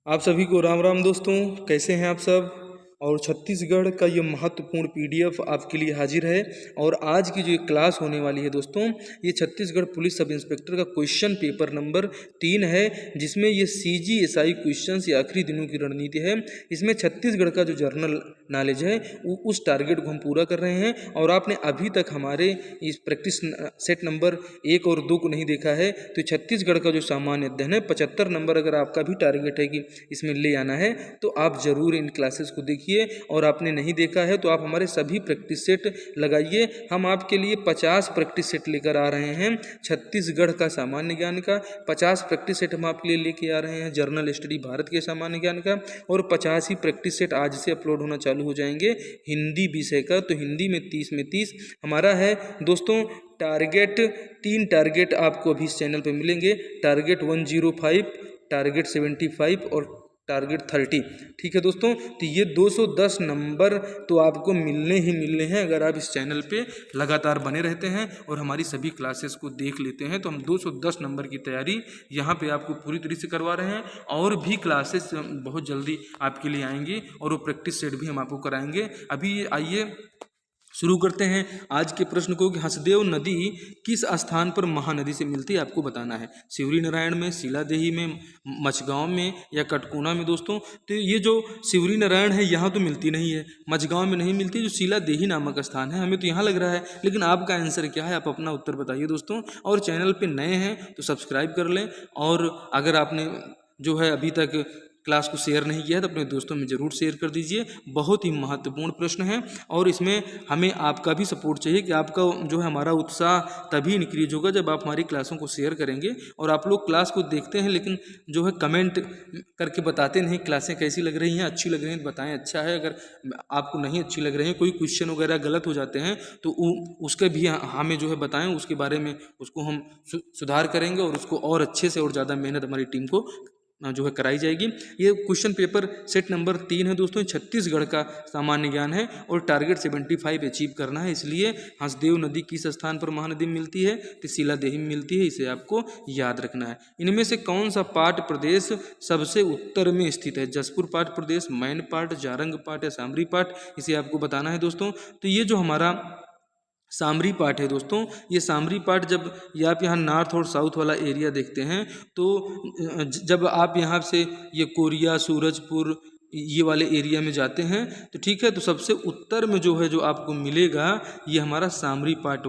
आप सभी को राम राम दोस्तों। कैसे हैं आप सब। और छत्तीसगढ़ का ये महत्वपूर्ण पीडीएफ आपके लिए हाजिर है। और आज की जो ये क्लास होने वाली है दोस्तों, ये छत्तीसगढ़ पुलिस सब इंस्पेक्टर का क्वेश्चन पेपर नंबर 3 है, जिसमें ये CGSI क्वेश्चंस ये आखिरी दिनों की रणनीति है। इसमें छत्तीसगढ़ का जो जर्नल नॉलेज है उस टारगेट को हम पूरा कर रहे हैं। और आपने अभी तक हमारे इस प्रैक्टिस सेट नंबर 1 और 2 को नहीं देखा है, तो छत्तीसगढ़ का जो सामान्य अध्ययन है 75 नंबर अगर आपका भी टारगेट है कि इसमें ले आना है, तो आप ज़रूर इन क्लासेस को देखिए। और आपने नहीं देखा है तो आप हमारे सभी प्रैक्टिस सेट लगाइए। हम आपके लिए 50 प्रैक्टिस सेट लेकर आ रहे हैं। छत्तीसगढ़ का सामान्य ज्ञान का 50 प्रैक्टिस सेट हम आपके लिए लेके आ रहे हैं, जर्नल स्टडी भारत के सामान्य ज्ञान का, और 50 ही प्रैक्टिस सेट आज से अपलोड होना चालू हो जाएंगे हिंदी विषय का। तो हिंदी में 30 में 30 हमारा है दोस्तों टारगेट। 3 टारगेट आपको अभी इस चैनल पे मिलेंगे, टारगेट 105, टारगेट 75 और टारगेट 30। ठीक है दोस्तों, तो ये 210 नंबर तो आपको मिलने ही मिलने हैं अगर आप इस चैनल पे लगातार बने रहते हैं और हमारी सभी क्लासेस को देख लेते हैं। तो हम 210 नंबर की तैयारी यहाँ पे आपको पूरी तरीके से करवा रहे हैं। और भी क्लासेस बहुत जल्दी आपके लिए आएंगी और वो प्रैक्टिस सेट भी हम आपको कराएंगे। अभी आइए शुरू करते हैं आज के प्रश्न को कि हसदेव नदी किस स्थान पर महानदी से मिलती है, आपको बताना है। शिवरी नारायण में, सीलादेही में, मचगांव में या कटकोना में दोस्तों। तो ये जो शिवरी नारायण है यहाँ तो मिलती नहीं है, मचगांव में नहीं मिलती, जो सीलादेही नामक स्थान है हमें तो यहाँ लग रहा है। लेकिन आपका आंसर क्या है, आप अपना उत्तर बताइए दोस्तों। और चैनल पर नए हैं तो सब्सक्राइब कर लें, और अगर आपने जो है अभी तक क्लास को शेयर नहीं किया है तो अपने दोस्तों में ज़रूर शेयर कर दीजिए। बहुत ही महत्वपूर्ण प्रश्न है और इसमें हमें आपका भी सपोर्ट चाहिए कि आपका जो है हमारा उत्साह तभी इंक्रीज होगा जब आप हमारी क्लासों को शेयर करेंगे। और आप लोग क्लास को देखते हैं लेकिन जो है कमेंट करके बताते नहीं क्लासें कैसी लग रही हैं, अच्छी लग रही हैं तो बताएं अच्छा है। अगर आपको नहीं अच्छी लग रही हैं, कोई क्वेश्चन वगैरह गलत हो जाते हैं तो उसके भी हमें जो है बताएं, उसके बारे में उसको हम सुधार करेंगे और उसको और अच्छे से और ज़्यादा मेहनत हमारी टीम को जो है कराई जाएगी। ये क्वेश्चन पेपर सेट नंबर 3 है दोस्तों, छत्तीसगढ़ का सामान्य ज्ञान है और टारगेट 75 अचीव करना है। इसलिए हसदेव नदी किस स्थान पर महानदी में मिलती है, तो सीलादेही में मिलती है, इसे आपको याद रखना है। इनमें से कौन सा पाट प्रदेश सबसे उत्तर में स्थित है, जसपुर पाट प्रदेश, मैन पाट, जारंग पाट या सामरी पाट, इसे आपको बताना है दोस्तों। तो ये जो हमारा सामरी पाट है दोस्तों, ये सामरी पाट जब ये आप यहाँ नॉर्थ और साउथ वाला एरिया देखते हैं तो जब आप यहाँ से ये कोरिया, सूरजपुर ये वाले एरिया में जाते हैं तो ठीक है, तो सबसे उत्तर में जो है जो आपको मिलेगा ये हमारा सामरी पाट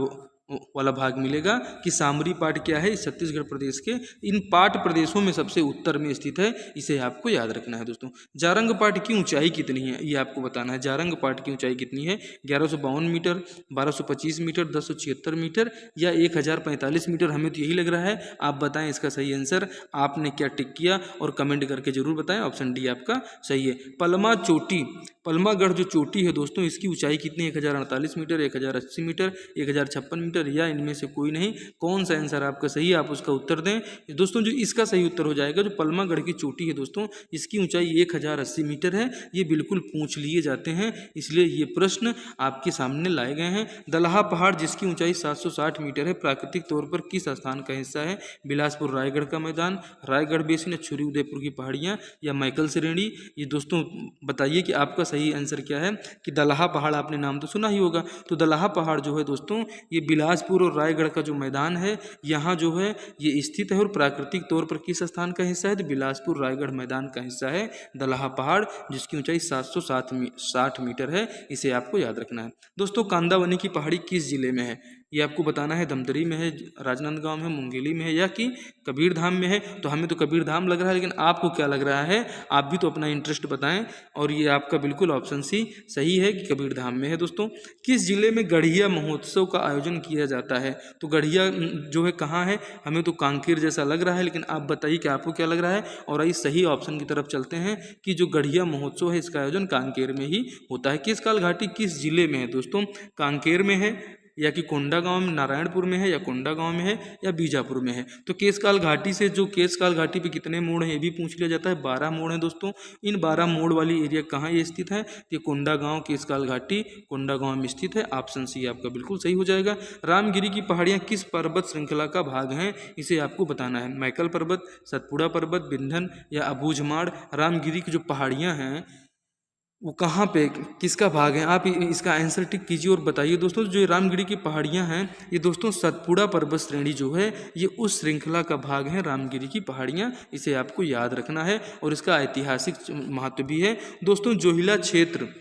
वाला भाग मिलेगा। कि सामरी पाट क्या है, छत्तीसगढ़ प्रदेश के इन पाट प्रदेशों में सबसे उत्तर में स्थित है, इसे आपको याद रखना है दोस्तों। जारंग पाट की ऊंचाई कितनी है ये आपको बताना है। जारंग पाट की ऊंचाई कितनी है, 1152 मीटर, 1225 मीटर, 1076 मीटर या 1045 मीटर। हमें तो यही लग रहा है, आप बताएं इसका सही आंसर। आपने क्या टिक किया और कमेंट करके जरूर बताएं। ऑप्शन डी आपका सही है। पलमा चोटी, पलमागढ़ जो चोटी है दोस्तों, इसकी ऊंचाई कितनी है, 1048 मीटर, 1080 मीटर, 1056 मीटर या इनमें से कोई नहीं। कौन सा आंसर आपका सही है, आप उसका उत्तर दें दोस्तों। जो इसका सही उत्तर हो जाएगा, जो पलमागढ़ की चोटी है दोस्तों, इसकी ऊंचाई 1080 मीटर है। ये बिल्कुल पूछ लिए जाते हैं, इसलिए ये प्रश्न आपके सामने लाए गए हैं। दलहा पहाड़ जिसकी ऊंचाई 760 मीटर है, प्राकृतिक तौर पर किस स्थान का हिस्सा है, बिलासपुर रायगढ़ का मैदान, रायगढ़ बेसिन, छुरी उदयपुर की पहाड़ियाँ या मैकल श्रेणी। ये दोस्तों बताइए कि आपका सही आंसर क्या है। कि दलहा पहाड़ आपने नाम तो सुना ही होगा, तो दलहा पहाड़ जो है दोस्तों ये बिलासपुर और रायगढ़ का जो मैदान है यहाँ जो है ये स्थित है और प्राकृतिक तौर पर किस स्थान का हिस्सा है, तो बिलासपुर रायगढ़ मैदान का हिस्सा है दलहा पहाड़, जिसकी ऊंचाई 760 मीटर है। इसे आपको याद रखना है दोस्तों। कांदावनी की पहाड़ी किस जिले में है, ये आपको बताना है। धमतरी में है, राजनांदगांव में, मुंगेली में है या कि कबीरधाम में है। तो हमें तो कबीरधाम लग रहा है, लेकिन आपको क्या लग रहा है, आप भी तो अपना इंटरेस्ट बताएं। और ये आपका बिल्कुल ऑप्शन सी सही है कि कबीरधाम में है दोस्तों। किस जिले में गढ़िया महोत्सव का आयोजन किया जाता है, तो गढ़िया जो है कहाँ है, हमें तो कांकेर जैसा लग रहा है, लेकिन आप बताइए कि आपको क्या लग रहा है। और आइए सही ऑप्शन की तरफ चलते हैं कि जो गढ़िया महोत्सव है इसका आयोजन कांकेर में ही होता है। किस काल घाटी किस जिले में है दोस्तों, कांकेर में है, या कि कोंडागांव में, नारायणपुर में है, या कोंडागांव में है, या बीजापुर में है। तो केशकाल घाटी से जो केशकाल घाटी पे कितने मोड़ हैं ये भी पूछ लिया जाता है। 12 मोड़ हैं दोस्तों। इन 12 मोड़ वाली एरिया कहाँ ये स्थित है? ये कोंडागांव, केशकाल घाटी कोंडागांव में स्थित है। ऑप्शन सी आपका बिल्कुल सही हो जाएगा। रामगिरी की पहाड़ियाँ किस पर्वत श्रृंखला का भाग हैं, इसे आपको बताना है। मैकल पर्वत, सतपुड़ा पर्वत, विंध्य या अबूझमाड़। रामगिरी की जो पहाड़ियाँ हैं वो कहाँ पे, किसका भाग है? आप इसका आंसर टिक कीजिए और बताइए दोस्तों। जो रामगिरी की पहाड़ियाँ हैं ये दोस्तों सतपुड़ा पर्वत श्रेणी जो है ये उस श्रृंखला का भाग है, रामगिरी की पहाड़ियाँ। इसे आपको याद रखना है और इसका ऐतिहासिक महत्व भी है। दोस्तों जोहिला क्षेत्र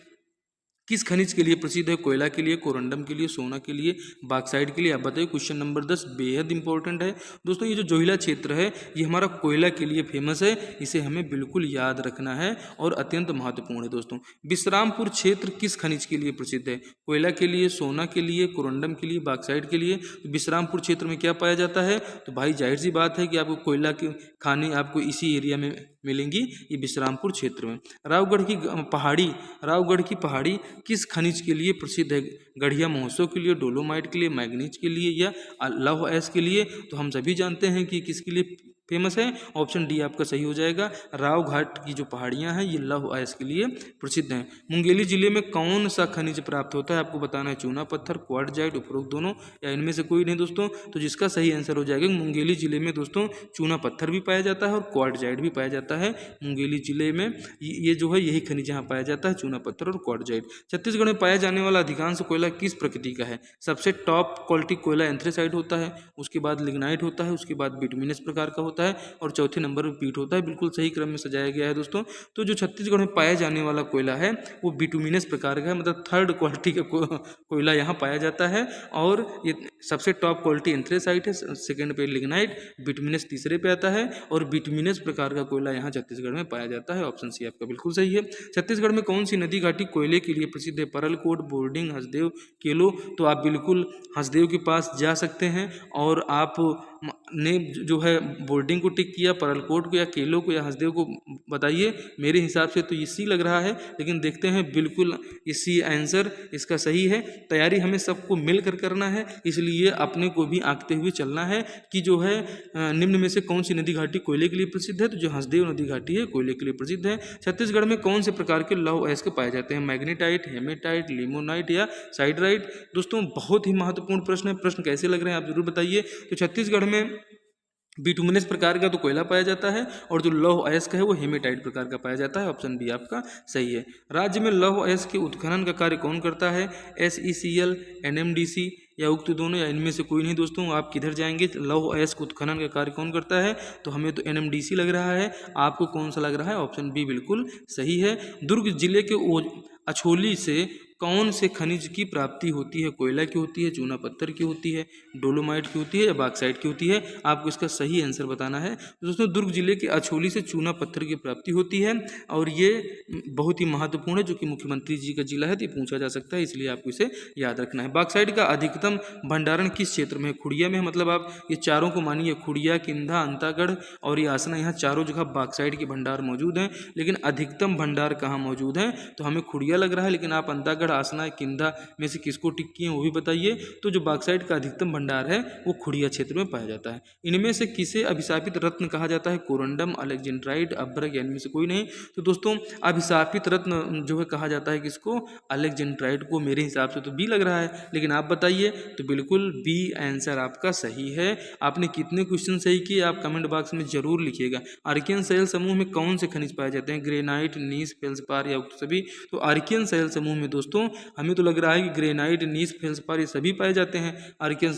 किस खनिज के लिए प्रसिद्ध है? कोयला के लिए, कोरंडम के लिए, सोना के लिए, बॉक्साइट के लिए? आप बताइए। क्वेश्चन नंबर 10 बेहद इंपॉर्टेंट है दोस्तों। ये जो जोहिला क्षेत्र है ये हमारा कोयला के लिए फेमस है, इसे हमें बिल्कुल याद रखना है और अत्यंत महत्वपूर्ण है दोस्तों। विश्रामपुर क्षेत्र किस खनिज के लिए प्रसिद्ध है? कोयला के लिए, सोना के लिए, कोरंडम के लिए, बॉक्साइट के लिए? विश्रामपुर क्षेत्र में क्या पाया जाता है? तो भाई जाहिर सी बात है कि आपको कोयला के खाने आपको इसी एरिया में मिलेंगी, ये विश्रामपुर क्षेत्र में। रावगढ़ की पहाड़ी किस खनिज के लिए प्रसिद्ध है? गढ़िया महोत्सव के लिए, डोलोमाइट के लिए, मैग्नीज के लिए, या लौह अयस्क के लिए? तो हम सभी जानते हैं कि किसके लिए फेमस है। ऑप्शन डी आपका सही हो जाएगा। राव घाट की जो पहाड़ियां हैं ये लौह अयस्क के लिए प्रसिद्ध हैं। मुंगेली जिले में कौन सा खनिज प्राप्त होता है? आपको बताना है। चूना पत्थर, क्वार्टजाइट, उपरोक्त दोनों, या इनमें से कोई नहीं दोस्तों। तो जिसका सही आंसर हो जाएगा मुंगेली जिले में दोस्तों चूना पत्थर भी पाया जाता है और क्वार्टजाइट भी पाया जाता है। मुंगेली जिले में ये जो है यही खनिज यहाँ पाया जाता है, चूना पत्थर और क्वार्टजाइट। छत्तीसगढ़ में पाया जाने वाला अधिकांश कोयला किस प्रकृति का है? सबसे टॉप क्वालिटी कोयला एंथ्रेसाइट होता है, उसके बाद लिग्नाइट होता है, उसके बाद बिटुमिनस प्रकार का होता है और चौथे नंबर पर पीट होता है। बिल्कुल सही क्रम में सजाया गया है दोस्तों। तो जो छत्तीसगढ़ में पाया जाने वाला कोयला है वो बिटुमिनस प्रकार का है, मतलब थर्ड क्वालिटी का कोयला यहाँ पाया जाता है। और ये सबसे टॉप क्वालिटी एंथ्रेसाइट है, सेकंड पे लिग्नाइट, बिटुमिनस तीसरे पे आता है और बिटुमिनस प्रकार का कोयला यहाँ छत्तीसगढ़ में पाया जाता है। ऑप्शन सी आपका बिल्कुल सही है। छत्तीसगढ़ में कौन सी नदी घाटी कोयले के लिए प्रसिद्ध है? परलकोट, बोर्डिंग, हसदेव, केलो? तो आप बिल्कुल हसदेव के पास जा सकते हैं और आप ने जो है बोर्डिंग को टिक किया, परलकोट को या केलो को या हसदेव को बताइए। मेरे हिसाब से तो ये सी लग रहा है, लेकिन देखते हैं। बिल्कुल ये सी आंसर इसका सही है। तैयारी हमें सबको मिलकर करना है, इसलिए अपने को भी आंकते हुए चलना है कि जो है निम्न में से कौन सी नदी घाटी कोयले के लिए प्रसिद्ध है? तो जो हसदेव नदी घाटी है कोयले के लिए प्रसिद्ध है। छत्तीसगढ़ में कौन से प्रकार के लौह अयस्क पाए जाते हैं? मैग्नेटाइट, हेमेटाइट, लिमोनाइट या साइडराइट? दोस्तों बहुत ही महत्वपूर्ण प्रश्न है। प्रश्न कैसे लग रहे हैं आप जरूर बताइए। तो छत्तीसगढ़ में बिटुमिनस प्रकार का तो कोयला पाया जाता है और जो लौह अयस्क है वो हेमेटाइट प्रकार का पाया जाता है। ऑप्शन बी आपका सही है। राज्य में लौह अयस्क के उत्खनन का कार्य कौन करता है? SECL, NMDC या उक्त दोनों, या इनमें से कोई नहीं दोस्तों। आप किधर जाएंगे? लौह अयस्क उत्खनन का कार्य कौन करता है? तो हमें तो NMDC लग रहा है। आपको कौन सा लग रहा है? ऑप्शन बी बिल्कुल सही है। दुर्ग जिले के अछोली से कौन से खनिज की प्राप्ति होती है? कोयला की होती है, चूना पत्थर की होती है, डोलोमाइट की होती है या बॉक्साइट की होती है? आपको इसका सही आंसर बताना है। तो दोस्तों दुर्ग जिले के अछोली से चूना पत्थर की प्राप्ति होती है और ये बहुत ही महत्वपूर्ण है, जो कि मुख्यमंत्री जी का जिला है, तो ये पूछा जा सकता है, इसलिए आपको इसे याद रखना है। बॉक्साइट का अधिकतम भंडारण किस क्षेत्र में है? खुड़िया में है। मतलब आप ये चारों को मानिए, खुड़िया, किंधा, अंतागढ़ और ये आसना, यहाँ चारों जगह बॉक्साइट के भंडार मौजूद हैं। लेकिन अधिकतम भंडार कहाँ मौजूद है? तो हमें खुड़िया लग रहा है, लेकिन आप अंतागढ़, आसना, किंधा में से किसको टिक किए वो भी बताइए। तो जो बॉक्साइट का अधिकतम भंडार है वो खुड़िया क्षेत्र में पाया जाता है। इनमें से किसे अभिशापित रत्न कहा जाता है? कोरंडम, अलेक्जेंड्राइट, अभ्रक, या इनमें से कोई नहीं। तो दोस्तों अभिशापित रत्न जो है कहा जाता है किसको? अलेक्जेंड्राइट को। मेरे हिसाब से तो बी लग रहा है, लेकिन आप बताइए। तो बिल्कुल बी आंसर आपका सही है। आपने कितने क्वेश्चन सही किए आप कमेंट बॉक्स में जरूर लिखिएगा। आर्कियन शैल समूह में कौन से खनिज पाए जाते हैं? ग्रेनाइट, नीस, फेल्सपार या उक्त सभी? तो आर्कियन शैल समूह में दोस्तों हमें तो लग रहा है कि ग्रेनाइट, नीस, फेल्सपार ये सभी पाए जाते हैं आर्कियन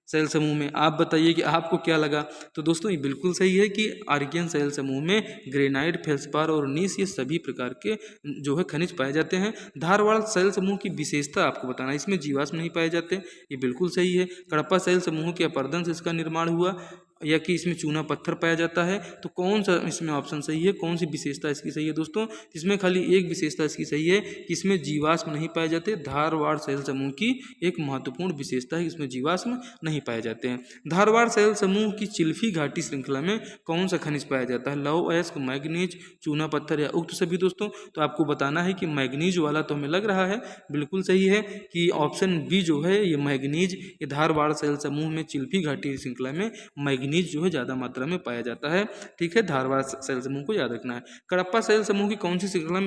शैल समूह में। आप बताइए कि आपको क्या लगा। तो दोस्तों ये बिल्कुल सही है कि आर्कियन शैल समूह में ग्रेनाइट, फेल्सपार और नीस ये सभी प्रकार के जो है खनिज पाए जाते हैं। धारवाड़ शैल समूह की विशेषता आपको बताना है, इसमें जीवाश्म नहीं पाए जाते, ये बिल्कुल सही है। कडप्पा शैल समूह के अपरदन से इसका निर्माण हुआ। या कि इसमें चूना पत्थर पाया जाता है। तो कौन सा इसमें ऑप्शन सही है, कौन सी विशेषता इसकी सही है दोस्तों? इसमें खाली एक विशेषता इसकी सही है कि इसमें जीवाश्म नहीं पाए जाते। धारवाड़ शैल समूह की एक महत्वपूर्ण विशेषता है, इसमें जीवाश्म नहीं पाए जाते हैं। धारवाड़ शैल समूह की चिल्फी घाटी श्रृंखला में कौन सा खनिज पाया जाता है? लौह अयस्क, मैग्नीज, चूना पत्थर या उक्त सभी दोस्तों? तो आपको बताना है कि मैग्नीज वाला तो हमें लग रहा है बिल्कुल सही है कि ऑप्शन बी जो है ये मैग्नीज, ये धारवाड़ शैल समूह में चिल्फी घाटी श्रृंखला में मैग्नीज जो है ज़्यादा मात्रा में पाया जाता है। ठीक है, धारवाड़ शैल समूह को याद रखना है। कडप्पा शैल समूह की कौन सी श्रृंखला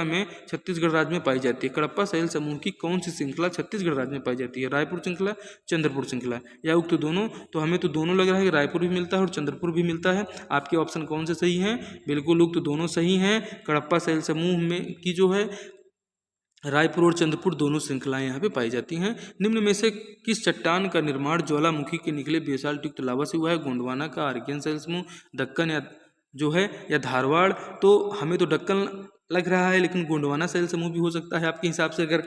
में छत्तीसगढ़ राज्य में पाई जाती है? कडप्पा शैल समूह की कौन सी श्रृंखला छत्तीसगढ़ राज्य में पाई जाती है? रायपुर श्रृंखला, चंद्रपुर श्रृंखला या उक्त दोनों? तो हमें तो दोनों लग रहा है कि रायपुर भी मिलता है और चंद्रपुर भी मिलता है। आपके ऑप्शन कौन से सही हैं? बिल्कुल उक्त दोनों सही हैं। कडप्पा शैल समूह में की जो है रायपुर और चंद्रपुर दोनों श्रृंखलाएं यहाँ पे पाई जाती हैं। निम्न में से किस चट्टान का निर्माण ज्वालामुखी के निकले बेसाल्ट युक्त लावा से हुआ है? गोंडवाना का, आर्कियन शैल समूह, दक्कन या जो है या धारवाड़? तो हमें तो दक्कन लग रहा है, लेकिन गोंडवाना शैल समूह भी हो सकता है आपके हिसाब से। अगर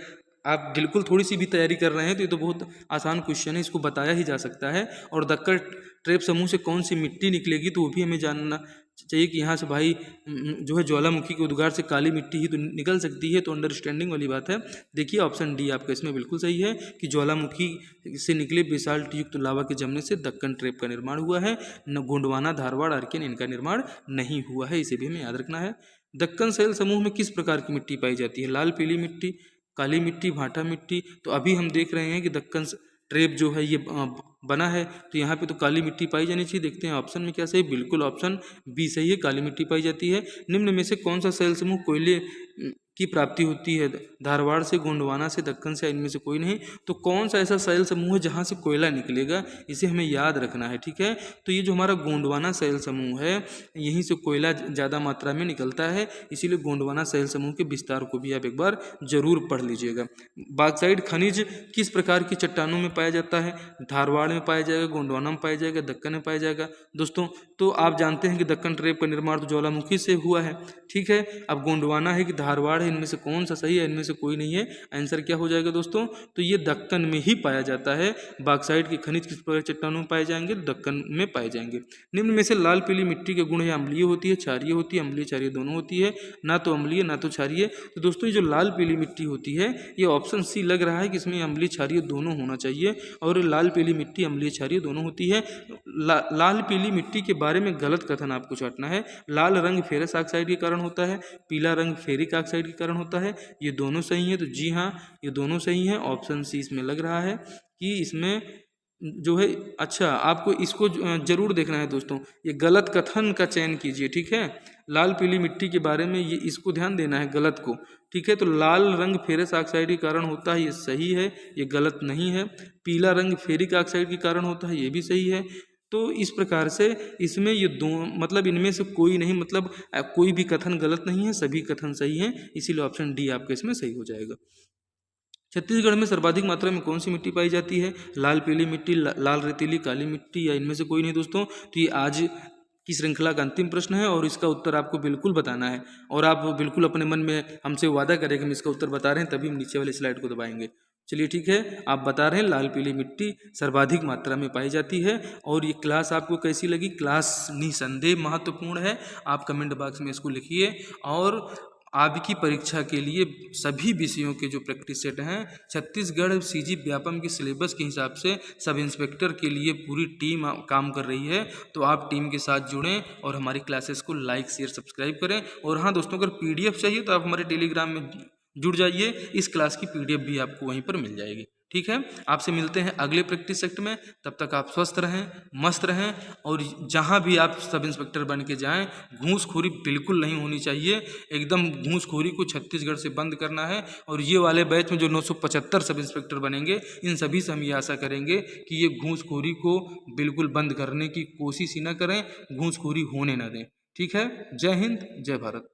आप बिल्कुल थोड़ी सी भी तैयारी कर रहे हैं तो ये तो बहुत आसान क्वेश्चन है, इसको बताया ही जा सकता है। और दक्कन ट्रेप समूह से कौन सी मिट्टी निकलेगी तो वो भी हमें जानना चाहिए कि यहाँ से भाई जो है ज्वालामुखी के उद्गार से काली मिट्टी ही तो निकल सकती है, तो अंडरस्टैंडिंग वाली बात है। देखिए ऑप्शन डी आपका इसमें बिल्कुल सही है कि ज्वालामुखी से निकले बेसाल्ट युक्त लावा के जमने से दक्कन ट्रेप का निर्माण हुआ है। न गोंडवाना, धारवाड़, आर्कियन इनका निर्माण नहीं हुआ है, इसे भी हमें याद रखना है। दक्कन शैल समूह में किस प्रकार की मिट्टी पाई जाती है? लाल पीली मिट्टी, काली मिट्टी, भाटा मिट्टी? तो अभी हम देख रहे हैं कि दक्कन ट्रेप जो है ये बना है, तो यहाँ पे तो काली मिट्टी पाई जानी चाहिए। देखते हैं ऑप्शन में क्या सही। बिल्कुल ऑप्शन बी सही है, काली मिट्टी पाई जाती है। निम्न में से कौन सा शैल समूह कोयले की प्राप्ति होती है? धारवाड़ से, गोंडवाना से, दक्कन से, इनमें से कोई नहीं। तो कौन सा ऐसा शैल समूह है जहाँ से कोयला निकलेगा, इसे हमें याद रखना है। ठीक है, तो ये जो हमारा गोंडवाना शैल समूह है यहीं से कोयला ज़्यादा मात्रा में निकलता है, इसीलिए गोंडवाना शैल समूह के विस्तार को भी आप एक बार जरूर पढ़ लीजिएगा। बॉक्साइट खनिज किस प्रकार की चट्टानों में पाया जाता है? धारवाड़ में पाया जाएगा, गोंडवाना में पाया जाएगा, दक्कन में पाया जाएगा दोस्तों? तो आप जानते हैं कि दक्कन ट्रेप का निर्माण तो ज्वालामुखी से हुआ है। ठीक है, अब गोंडवाना है कि धारवाड़ है, इनमें से कौन सा सही है? इनमें से कोई नहीं है। आंसर क्या हो जाएगा दोस्तों? तो ये दक्कन में ही पाया जाता है। बॉक्साइट के खनिज किस प्रकार चट्टानों में पाए जाएंगे? दक्कन में पाए जाएंगे। निम्न में से लाल पीली मिट्टी के गुण है अम्लीय होती है, क्षारीय होती है? अम्लीय क्षारीय दोनों होती है, ना तो अम्लीय ना तो क्षारीय। तो दोस्तों ये जो लाल पीली मिट्टी होती है ये ऑप्शन सी लग रहा है कि इसमें अम्लीय क्षारीय दोनों होना चाहिए, और लाल पीली मिट्टी अम्लीय क्षारीय दोनों होती है। लाल पीली मिट्टी के बारे में गलत कथन आपको छांटना है। लाल रंग फेरस ऑक्साइड के कारण होता है, पीला रंग फेरिक ऑक्साइड के कारण होता है। ये दोनों सही है, तो जी हाँ ये दोनों सही है। ऑप्शन सी इसमें लग रहा है कि इसमें जो है, अच्छा आपको इसको जरूर देखना है दोस्तों, ये गलत कथन का चयन कीजिए। ठीक है, लाल पीली मिट्टी के बारे में ये इसको ध्यान देना है गलत को। ठीक है, तो लाल रंग फेरस ऑक्साइड के कारण होता है, ये सही है, ये गलत नहीं है। पीला रंग फेरिक ऑक्साइड के कारण होता है, ये भी सही है। तो इस प्रकार से इसमें ये दो मतलब इनमें से कोई नहीं, मतलब कोई भी कथन गलत नहीं है, सभी कथन सही हैं, इसीलिए ऑप्शन डी आपका इसमें सही हो जाएगा। छत्तीसगढ़ में सर्वाधिक मात्रा में कौन सी मिट्टी पाई जाती है? लाल पीली मिट्टी, लाल रेतीली, काली मिट्टी या इनमें से कोई नहीं दोस्तों? तो ये आज की श्रृंखला का अंतिम प्रश्न है और इसका उत्तर आपको बिल्कुल बताना है, और आप बिल्कुल अपने मन में हमसे वादा करें कि हम इसका उत्तर बता रहे हैं, तभी हम नीचे वाले स्लाइड को दबाएंगे। चलिए ठीक है, आप बता रहे हैं लाल पीली मिट्टी सर्वाधिक मात्रा में पाई जाती है। और ये क्लास आपको कैसी लगी? क्लास निसंदेह महत्वपूर्ण है, आप कमेंट बॉक्स में इसको लिखिए। और आपकी परीक्षा के लिए सभी विषयों के जो प्रैक्टिस सेट हैं छत्तीसगढ़ सीजी व्यापम के सिलेबस के हिसाब से सब इंस्पेक्टर के लिए पूरी टीम काम कर रही है, तो आप टीम के साथ जुड़ें और हमारी क्लासेस को लाइक शेयर सब्सक्राइब करें। और हाँ दोस्तों, अगर पीडीएफ चाहिए तो आप हमारे टेलीग्राम में जुड़ जाइए, इस क्लास की पीडीएफ भी आपको वहीं पर मिल जाएगी। ठीक है, आपसे मिलते हैं अगले प्रैक्टिस सेट में, तब तक आप स्वस्थ रहें, मस्त रहें, और जहां भी आप सब इंस्पेक्टर बन के जाएं घूसखोरी बिल्कुल नहीं होनी चाहिए। एकदम घूसखोरी को छत्तीसगढ़ से बंद करना है। और ये वाले बैच में जो 975 सब इंस्पेक्टर बनेंगे, इन सभी से हम ये आशा करेंगे कि ये घूसखोरी को बिल्कुल बंद करने की कोशिश ही ना करें, घूसखोरी होने ना दें। ठीक है, जय हिंद, जय भारत।